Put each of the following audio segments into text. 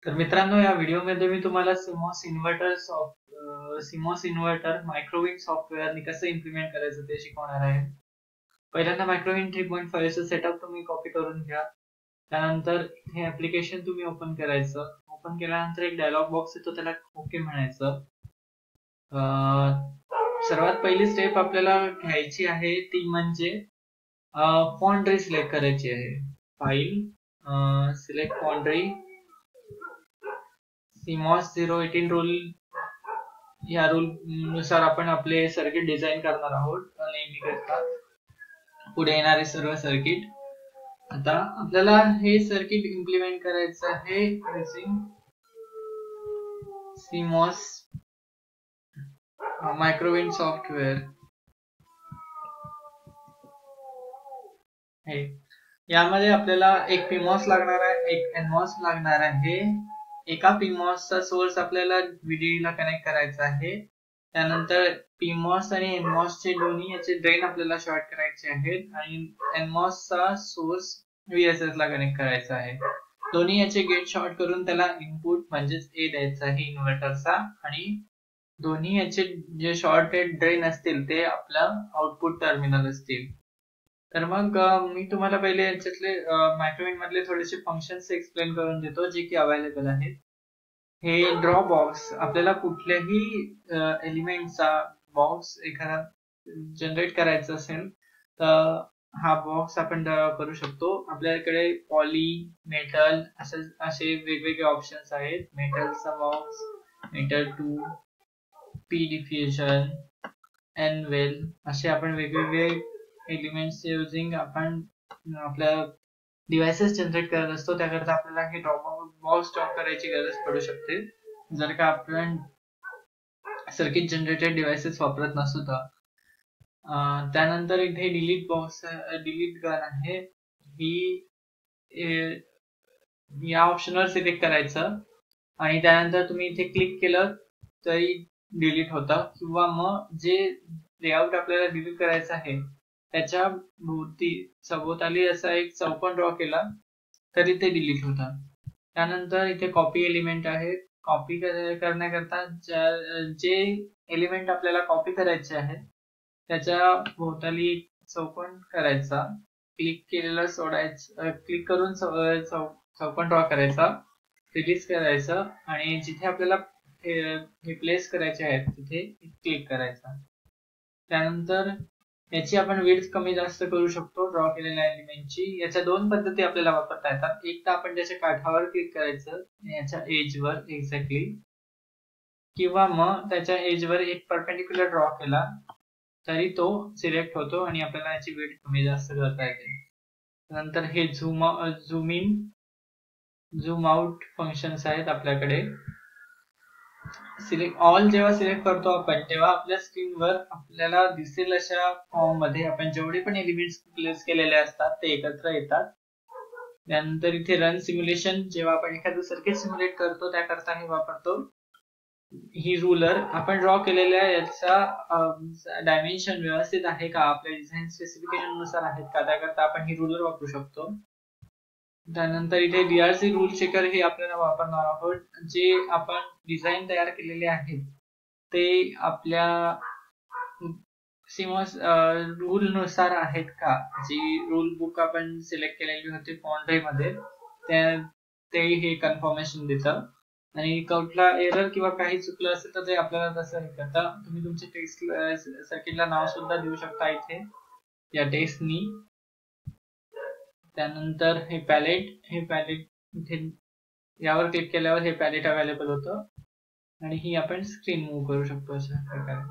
तर मित्रांनो, या व्हिडिओमध्ये मी तुम्हाला सीमॉस इन्व्हर्टर मायक्रोवेव्ह सॉफ्टवेअरने कसं इम्प्लिमेंट करायचं ते शिकवणार आहे. पहिल्यांदा मायक्रोवेव्ह 3.5 चं सेटअप तुम्ही कॉपी करून घ्या. त्यानंतर हे ऍप्लिकेशन तुम्ही ओपन करायचं. ओपन केल्यानंतर एक डायलॉग बॉक्स येतो, त्याला ओके म्हणायचं. सर्वात पहिली स्टेप आपल्याला घ्यायची आहे ती म्हणजे फॉन्ट्री सिलेक्ट करायची आहे. फाईल, सिलेक्ट फॉन्ट्री, CMOS 018 रूल, या रूल नुसार आपण आपले सर्किट डिझाईन करणार आहोत नेहमी करता पुढे येणारे सर्व सर्किट. आता आपल्याला हे सर्किट इम्प्लिमेंट करायचं आहे युजिंग CMOS मायक्रोवेव्ह सॉफ्टवेअर. यामध्ये आपल्याला एक PMOS लागणार आहे, एक NMOS लागणार आहे. एका PMOS चा सोर्स आपल्याला VDD ला कनेक्ट करायचा आहे. त्यानंतर PMOS आणि NMOS चे दोन्ही याचे ड्रेन आपल्याला शॉर्ट करायचे आहेत आणि NMOS चा सोर्स VSS ला कनेक्ट करायचा आहे. दोन्ही याचे गेट शॉर्ट करून त्याला इनपुट म्हणजेच A द्यायचा आहे इन्व्हर्टरचा, आणि दोन्ही याचे जे शॉर्टेड ड्रेन असतील ते आपला आउटपुट टर्मिनल असतील. तर मग मी तुम्हाला पहिले याच्यातले मायक्रोवेव्ह मधले थोडेसे फंक्शन्स एक्सप्लेन करून देतो जे की अवेलेबल आहेत. हे ड्रॉ बॉक्स, आपल्याला कुठल्याही एलिमेंटचा बॉक्स एखादा जनरेट करायचा असेल तर हा बॉक्स आपण ड्रॉ करू शकतो. आपल्याकडे पॉली, मेटल असे वेगवेगळे ऑप्शन्स आहेत. मेटलचा box, metal 2, P diffusion, N well, असे आपण वेगवेगळे एलिमेंट्स युजिंग आपण आपल्या डिव्हाइसेस जनरेट करत असतो. त्याकरता आपल्याला हे बॉक्स ड्रॉ करायची गरज पडू शकते जर का आपण सर्किट जनरेटेड डिव्हाइसेस वापरत नसू तर. त्यानंतर इथे डिलीट गन आहे. ही या ऑप्शनवर सिलेक्ट करायचं आणि त्यानंतर तुम्ही इथे क्लिक केलं तरी डिलीट होतं, किंवा मग जे लेआउट आपल्याला डिलीट करायचं आहे त्याच्या सभोवताली असा एक चौकोन ड्रॉ केला तरी ते डिलीट होतं. त्यानंतर इथे कॉपी एलिमेंट आहे. कॉपी करण्याकरता जे एलिमेंट आपल्याला कॉपी करायचे आहे त्याच्या भोवताली चौकोन करायचा, क्लिक केलेलं सोडायचं, क्लिक करून चौकोन ड्रॉ करायचा, रिलीज करायचं आणि जिथे आपल्याला हे प्लेस करायचे आहेत तिथे क्लिक करायचा. त्यानंतर याची आपण विड्थ कमी जास्त करू शकतो ड्रॉ केलेल्या एलिमेंटची. याच्या दोन पद्धती आपल्याला वापरता येतात. एक तर आपण त्याच्या काठावर क्लिक करायचं याच्या एजवर एक्झॅक्टली, किंवा मग त्याच्या एजवर एक परपेंडिक्युलर ड्रॉ केला तरी तो सिलेक्ट होतो आणि आपल्याला याची विड्थ कमी जास्त करता येते. नंतर हे zoom in, zoom out functions आहेत आपल्याकडे. सिलेक्ट ऑल जेव्हा सिलेक्ट करतो आपण तेव्हा आपल्या स्क्रीनवर आपल्याला दिसेल अशा फॉर्म मध्ये आपण जेवढे पण एलिमेंट्स प्लेस केलेले असतात ते एकत्र येतात. त्यानंतर इथे रन सिम्युलेशन, जेव्हा आपण एखादं सर्किट सिम्युलेट करतो त्याकरता हे वापरतो. ही रूलर आपण ड्रॉ केलेल्या याचा डायमेन्शन व्यवस्थित आहे का, आपल्या डिझाईन स्पेसिफिकेशन नुसार आहेत का, त्याकरता आपण ही रूलर वापरू शकतो. त्यानंतर इथे DRC रूल चेकर हे आपल्याला वापरणार आहोत. जे आपण डिझाईन तयार केलेले आहेत ते आपल्या CMOS रूल नुसार आहेत का. जी रूल बुक आपण सिलेक्ट केलेली होती फॉन्ट्री मध्ये ते हे कन्फर्मेशन देतं. आणि कुठला एरर किंवा काही चुकलं असेल तर ते आपल्याला तसं हे करतं. तुम्ही तुमच्या टेक्स्ट सर्किटला नाव सुद्धा देऊ शकता इथे या टेक्स्टनी. त्यानंतर हे पॅलेट इथे यावर क्लिक केल्यावर हे पॅलेट अवेलेबल होतं आणि ही आपण स्क्रीन मूव्ह करू शकतो अशा प्रकारे.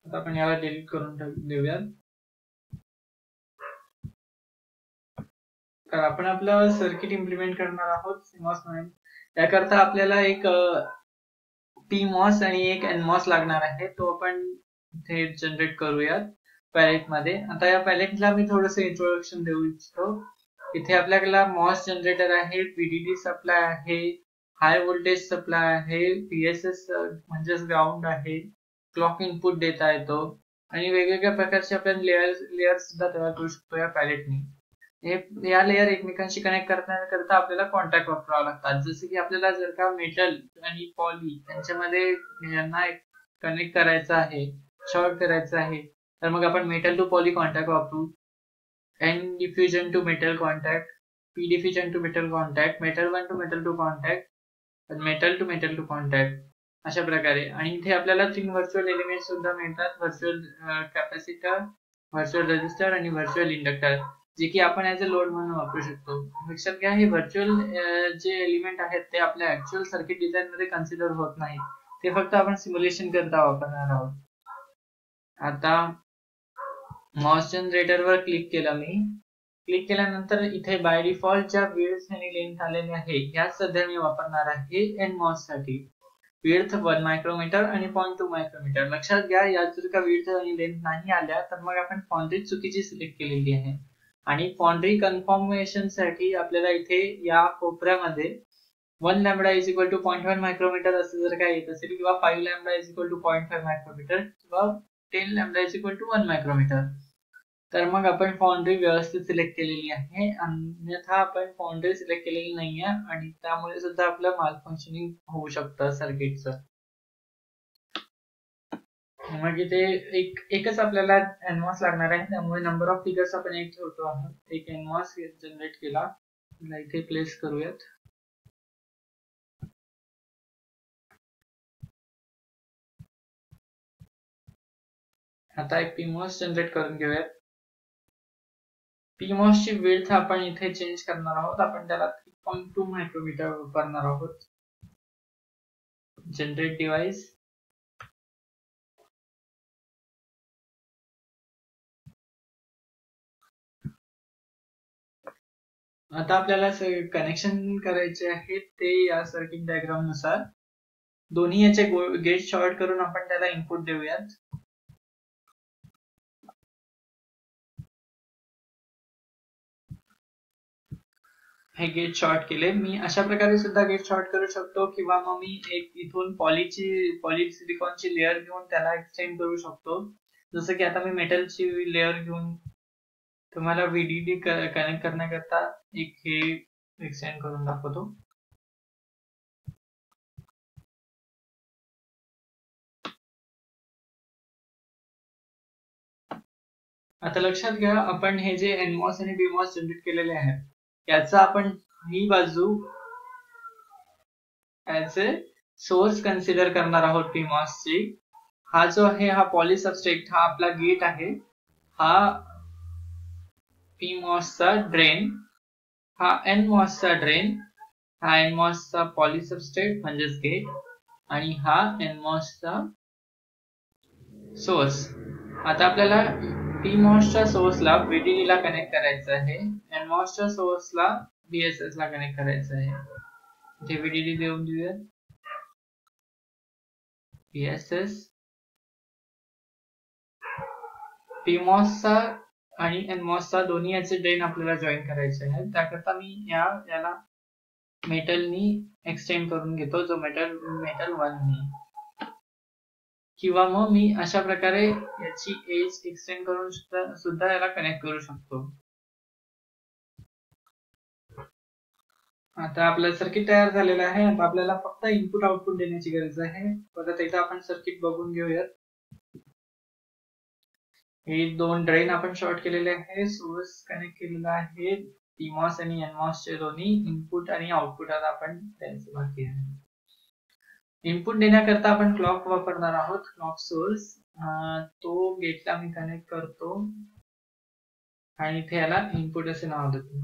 आता आपण याला डिलीट करून देऊयात. तर आपण आपलं सर्किट इम्प्लिमेंट करणार आहोत CMOS मध्ये. त्याकरता आपल्याला एक PMOS आणि एक NMOS लागणार आहे. तो आपण इथे जनरेट करूयात पॅलेट मध्ये. आता या पॅलेटला मी थोडंसं इंट्रोडक्शन देऊ इच्छितो. इथे आपल्याला MOS जनरेटर आहे, VDD सप्लाय आहे, हाय व्होल्टेज सप्लाय आहे, PSS म्हणजेच ग्राउंड आहे, क्लॉक इनपुट देता येतो आणि वेगवेगळ्या प्रकारचे आपण लेअर सुद्धा तयार करू शकतो या पॅलेटनी. या लेअर एकमेकांशी कनेक्ट करता आपल्याला कॉन्टॅक्ट वापरावं लागतात. जसे की आपल्याला जर का मेटल आणि पॉली यांच्यामध्ये यांना कनेक्ट करायचं आहे, शॉर्ट करायचं आहे, तर मग आपण मेटल टू पॉली कॉन्टॅक्ट वापरू. N diffusion to metal contact, P diffusion to metal contact, metal 1 to metal 2 contact, metal to metal 2 contact, अशा प्रकारे. आणि इथे आपल्याला 3 व्हर्च्युअल एलिमेंट सुद्धा मिळतात, व्हर्च्युअल कॅपॅसिटर, व्हर्च्युअल रेजिस्टर आणि व्हर्च्युअल इंडक्टर, जे की आपण ऍज अ लोड म्हणून वापरू शकतो. लक्षात घ्या, हे व्हर्च्युअल जे एलिमेंट आहेत ते आपल्या ऍक्च्युअल सर्किट डिझाइन मध्ये कन्सिडर होत नाहीत, ते फक्त आपण सिम्युलेशन करता वापरणार आहोत. आता मॉस जनरेटर वर क्लिक केलं मी. क्लिक केल्यानंतर इथे बाय डिफॉल्ट ज्या विड्थ आणि लेंथ आलेले आहे याच सध्या मी वापरणार आहे एनमॉस साठी. विड्थ 1 मायक्रोमीटर आणि 0.2 मायक्रोमीटर. लक्षात घ्या, यात जर का विड्थ आणि लेंथ नाही आल्या तर मग आपण फाउंड्री चुकीची सिलेक्ट केलेली आहे. आणि फाउंड्री कन्फर्मेशन साठी आपल्याला इथे या कोपऱ्यामध्ये 1 lambda is equal to 0.1 micrometre असं जर काय येत असेल, किंवा 5 lambda is equal to 0.5 micrometre, किंवा 10 lambda is equal to 1 micrometre, तर मग आपण फाउंड्री व्यवस्थित सिलेक्ट केलेली आहे. अन्यथा आपण फाउंड्री सिलेक्ट केलेली नाहीये आणि त्यामुळे सुद्धा आपलं माल फंक्शनिंग होऊ शकतं सर्किटचं. मग इथे एकच आपल्याला एनमॉस लागणार आहे, त्यामुळे नंबर ऑफ फिगर्स आपण एक ठेवतो आहोत. एक एनमॉस जनरेट केला, इथे प्लेस करूयात. आता एक पीमॉस जनरेट करून घेऊयात. पीमॉस ची विड्थ आपण इथे चेंज करणार आहोत. आपण त्याला 3.2 मायक्रोमीटर वापरणार आहोत. Generate device. आता आपल्याला कनेक्शन करायचे आहे ते या सर्किट डायग्राम नुसार. दोन्ही याचे गेट शॉर्ट करून आपण त्याला इनपुट देऊयात. हे गेट शॉर्ट केले मी. अशा प्रकारे सुद्धा गेट शॉर्ट करू शकतो, किंवा मग मी एक इथून पॉलिसिलिकॉनची लेअर घेऊन त्याला एक्सटेंड करू शकतो. जसं की आता मी मेटलची लेअर घेऊन तुम्हाला व्हीडीडी कनेक्ट करण्याकरता एक हे एक्सटेंड करून दाखवतो. आता लक्षात घ्या, आपण हे जे एनमॉस आणि बीमॉस जनरेट केलेले आहेत याचा आपण ही बाजू ऍज अ सोर्स कन्सिडर करणार आहोत पीमॉस ची. हा जो आहे हा पॉली सबस्ट्रेट, हा आपला गेट आहे. हा पीमॉस चा ड्रेन, हा एनमॉस चा ड्रेन, हा एनमॉस चा पॉली सबस्ट्रेट म्हणजेच गेट, आणि हा एनमॉस चा सोर्स. आता आपल्याला पीमॉस च्या सोर्सला व्हीडीडी ला कनेक्ट करायचं आहे, एनमॉस च्या सोर्सला बीएसएस ला कनेक्ट करायचं आहे. इथे व्हीडीडी देऊन देऊया. बीएसएस, पीमॉस चा आणि एनमॉस चा दोन्ही याचे ड्रेन आपल्याला जॉईन करायचे आहे. त्याकरता मी याला मेटलनी एक्सटेंड करून घेतो, जो मेटल 1 नी, किंवा मग मी अशा प्रकारे याची एज एक्सटेंड करून सुद्धा याला कनेक्ट करू शकतो. आता आपलं सर्किट तयार झालेलं आहे. आता आपल्याला फक्त इनपुट आउटपुट देण्याची गरज आहे. परत एकदा आपण सर्किट बघून घेऊयात. हे 2 ड्रेन आपण शॉर्ट केलेले आहे, सोर्स कनेक्ट केलेला आहे, पीमॉस आणि एनमॉस चे दोन्ही इनपुट आणि आउटपुट आता आपण द्यायचे बाकी आहे. इनपुट देण्याकरता आपण क्लॉक वापरणार आहोत, क्लॉक सोर्स. तो गेटला मी कनेक्ट करतो आणि इथे याला इनपुट असे नाव देतो.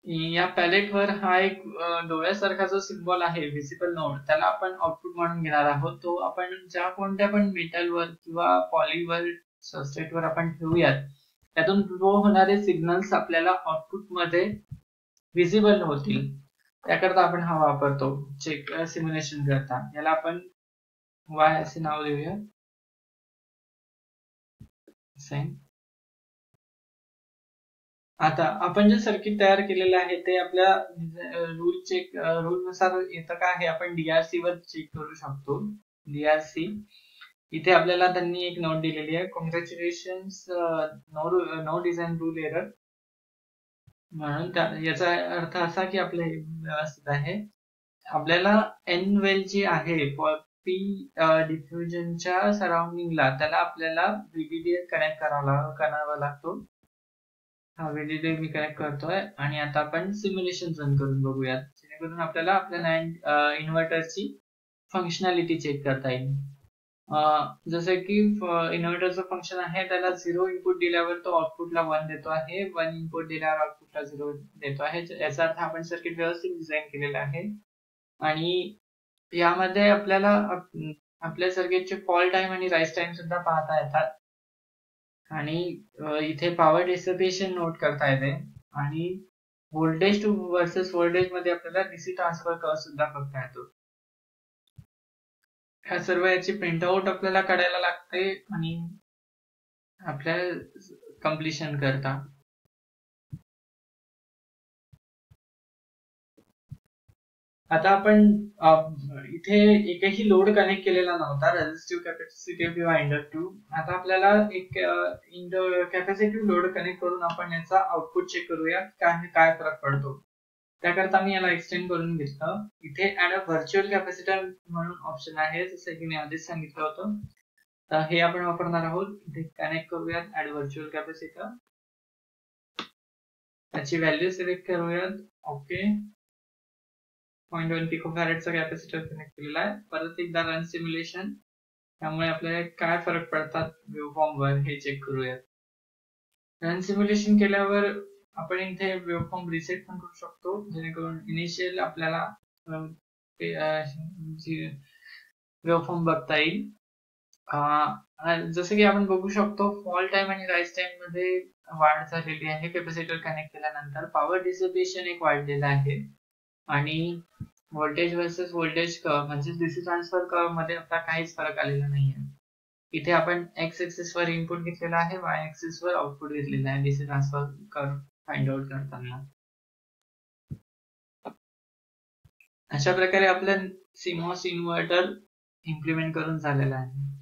या पॅलेट वर हा एक डोळ्यासारखा जो सिम्बॉल आहे व्हिजिबल नोड, त्याला आपण आउटपुट म्हणून घेणार आहोत. तो आपण ज्या कोणत्या पण मेटलवर किंवा पॉलीवर सबस्ट्रेटवर आपण ठेवूयात, त्यातून फ्लो होणारे सिग्नल्स आपल्याला आउटपुट मध्ये व्हिजिबल होतील, त्याकरता आपण हा वापरतो चेक सिम्युलेशन करता. याला आपण वाय असे नाव देऊया. आता आपण जे सर्किट तयार केलेलं आहे ते आपल्या रूल नुसार येतं का हे आपण डीआरसी वर चेक करू शकतो. डीआरसी इथे आपल्याला त्यांनी एक नोट दिलेली आहे, congratulations, no design rule error. म्हणून याचा अर्थ असा की आपलं हे व्यवस्थित आहे. आपल्याला एन वेल जी आहे पी डिफ्युजनच्या सराउंडिंगला, त्याला आपल्याला व्हीडीडी कनेक्ट करावा लागतो. हा व्हीडीडी मी कनेक्ट करतोय आणि आता आपण सिम्युलेशन रन करून बघूयात, जेणेकरून आपल्याला आपल्या इन्व्हर्टरची फंक्शनॅलिटी चेक करता येईल. जसं की इन्व्हर्टरचं फंक्शन आहे, त्याला 0 इनपुट दिल्यावर तो आउटपुटला 1 देतो आहे, 1 इनपुट दिल्यावर आउटपुटला 0 देतो आहे. याचा अर्थ आपण सर्किट व्यवस्थित डिझाईन केलेलं आहे. आणि यामध्ये आपल्याला आपल्या सर्किटचे फॉल टाइम आणि राईज टाइम सुद्धा पाहता येतात. आणि इथे पॉवर डिसिपेशन नोट करता येते आणि व्होल्टेज टू वर्सेस व्होल्टेज मध्ये आपल्याला डीसी ट्रान्सफर कर्व सुद्धा बघता येतो. ह्या सर्व याची प्रिंटआउट आपल्याला काढायला लागते आणि आपल्या कम्प्लिशन करता. आता आपण इथे एकही लोड कनेक्ट केलेला नव्हता, रेझिस्टिव्ह, कॅपॅसिटिव्ह किंवा इंडक्टिव्ह. आता आपल्याला एक कॅपॅसिटिव्ह लोड कनेक्ट करून आपण याचा आउटपुट चेक करूया काय फरक पडतो. त्याकरता मी याला एक्सटेंड करून घेतलं. इथे ऍड अ व्हर्च्युअल कॅपॅसिटर म्हणून ऑप्शन आहे, जसं की मी आधीच सांगितलं होतं. तर हे आपण वापरणार आहोत. इथे कनेक्ट करूयात ऍड व्हर्च्युअल कॅपॅसिटर. त्याची व्हॅल्यू सिलेक्ट करूयात. ओके, 0.1 पिकोफॅरेडचा कॅपॅसिटर कनेक्ट केलेला आहे. परत एकदा रन सिम्युलेशन. त्यामुळे आपल्याला काय फरक पडतात वेव्हफॉर्म वर हे चेक करूयात. रन सिम्युलेशन केल्यावर आपण इथे वेव्हफॉर्म रिसेट पण करू शकतो, जेणेकरून इनिशियल आपल्याला वेव्हफॉर्म बघता येईल. जसं की आपण बघू शकतो, फॉल टाइम आणि राईज टाइम मध्ये वाढ झालेली आहे कॅपॅसिटर कनेक्ट केल्यानंतर. पॉवर डिसिपेशन एक वाढलेलं आहे आणि व्होल्टेज वर्सेस व्होल्टेज कर्व म्हणजे डीसी ट्रान्सफर कर्व मध्ये आपला काहीच फरक आलेला नाहीये. इथे आपण एक्स एक्सिस वर इनपुट घेतलेला आहे, वाय एक्सिस वर आउटपुट घेतलेला आहे DC transfer curve find out करताना. अशा प्रकारे आपलं सीमॉस इन्व्हर्टर इम्प्लिमेंट करून झालेला आहे.